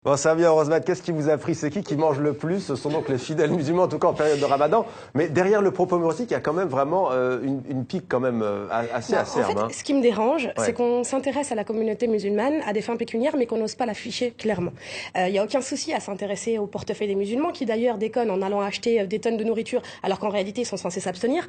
Bon, ça vient, Rosmat, qu'est-ce qui vous a pris? C'est qui mange le plus? Ce sont donc les fidèles musulmans, en tout cas en période de Ramadan. Mais derrière le propos humoristique, il y a quand même vraiment une pique quand même assez acerbe. En fait, ce qui me dérange, c'est qu'on s'intéresse à la communauté musulmane à des fins pécuniaires, mais qu'on n'ose pas l'afficher clairement. Il n'y a aucun souci à s'intéresser au portefeuille des musulmans, qui d'ailleurs déconnent en allant acheter des tonnes de nourriture, alors qu'en réalité, ils sont censés s'abstenir.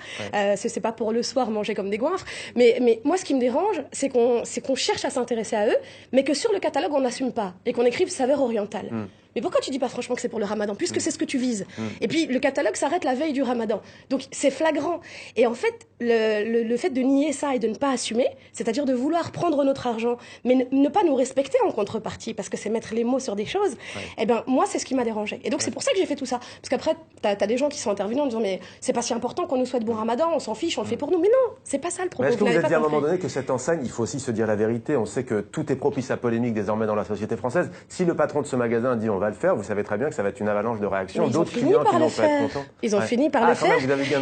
C'est pas pour le soir manger comme des goinfres. Mais moi, ce qui me dérange, c'est qu'on cherche à s'intéresser à eux, mais que sur le catalogue, on n'assume pas, et qu'on écrive saveur orientale. Mais pourquoi tu dis pas franchement que c'est pour le Ramadan, puisque c'est ce que tu vises? Et puis le catalogue s'arrête la veille du Ramadan, donc c'est flagrant. Et en fait, le fait de nier ça et de ne pas assumer, c'est-à-dire de vouloir prendre notre argent, mais ne pas nous respecter en contrepartie, parce que c'est mettre les mots sur des choses. Eh ben moi, c'est ce qui m'a dérangé. Et donc c'est pour ça que j'ai fait tout ça, parce qu'après t'as des gens qui sont intervenus en disant mais c'est pas si important qu'on nous souhaite bon Ramadan, on s'en fiche, on le fait pour nous. Mais non, c'est pas ça le propos. Est-ce que vous avez dit à un moment donné que cette enseigne, il faut aussi se dire la vérité? On sait que tout est propice à polémique désormais dans la société française. Si le patron de ce magasin dit on va le faire, vous savez très bien que ça va être une avalanche de réactions. D'autres clients qui vont pas être contents. Ils ont fini par le faire.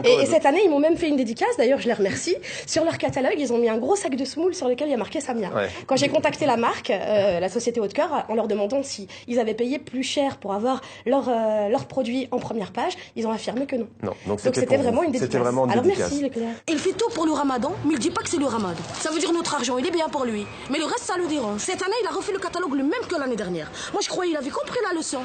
Et cette année, ils m'ont même fait une dédicace. D'ailleurs, je les remercie. Sur leur catalogue, ils ont mis un gros sac de semoule sur lequel il y a marqué Samia. Quand j'ai contacté la marque, la société Haut de Cœur, en leur demandant si ils avaient payé plus cher pour avoir leurs produits en première page, ils ont affirmé que non. Donc c'était vraiment une dédicace. Alors merci, Leclerc. Il fait tout pour le Ramadan, mais il dit pas que c'est le Ramadan. Ça veut dire notre argent, il est bien pour lui. Mais le reste, ça le dérange. Cette année, il a refait le catalogue le même que l'année dernière. Moi, je croyais qu'il avait compris la leçon.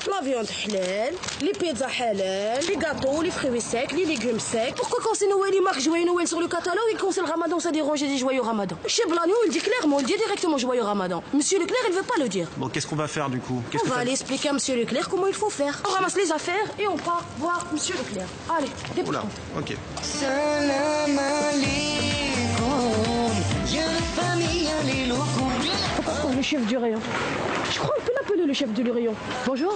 La viande halal, les pizzas halal, les gâteaux, les fruits secs, les légumes secs. Pourquoi quand c'est Noël, il marque Joyeux Noël sur le catalogue et quand c'est le Ramadan, ça dérange et dit Joyeux Ramadan? Chez Blagno, il dit clairement, il dit directement Joyeux Ramadan. Monsieur Leclerc, il veut pas le dire. Bon, qu'est-ce qu'on va faire du coup? On va aller expliquer à Monsieur Leclerc comment il faut faire. On ramasse les affaires et on part voir Monsieur Leclerc. Allez, Oula, ok. Salam alaikum, ya famille Le chef du rayon. Je crois qu'on peut l'appeler le chef du rayon. Bonjour.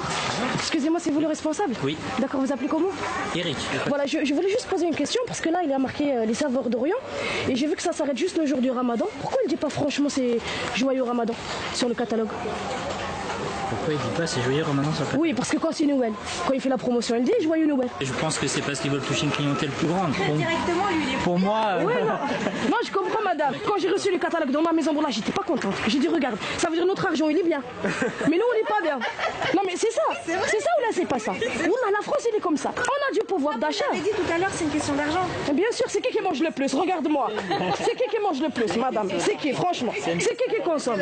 Excusez-moi, c'est vous le responsable? Oui. D'accord, vous appelez comment? Eric. Voilà, je voulais juste poser une question parce que là, il a marqué les saveurs d'Orient et j'ai vu que ça s'arrête juste le jour du Ramadan. Pourquoi il ne dit pas franchement c'est joyeux Ramadan sur le catalogue? Pourquoi il dit pas c'est joyeux Ramadan ça? Oui, parce que quand c'est Noël, quand il fait la promotion, il dit joyeux Noël. Je pense que c'est parce qu'ils veulent toucher une clientèle plus grande. directement lui. Pour moi. Oui, non, je comprends, madame. Quand j'ai reçu le catalogue dans ma maison, bon là, j'étais pas contente. J'ai dit, regarde, ça veut dire notre argent, il est bien. Mais nous, on n'est pas bien. Non, mais c'est ça. C'est ça ou là, c'est pas ça? Oula, la France, il est comme ça. On a du pouvoir d'achat. Vous avez dit tout à l'heure, c'est une question d'argent. Bien sûr, c'est qui mange le plus? Regarde-moi. C'est qui mange le plus, madame? C'est qui, franchement? C'est qui consomme?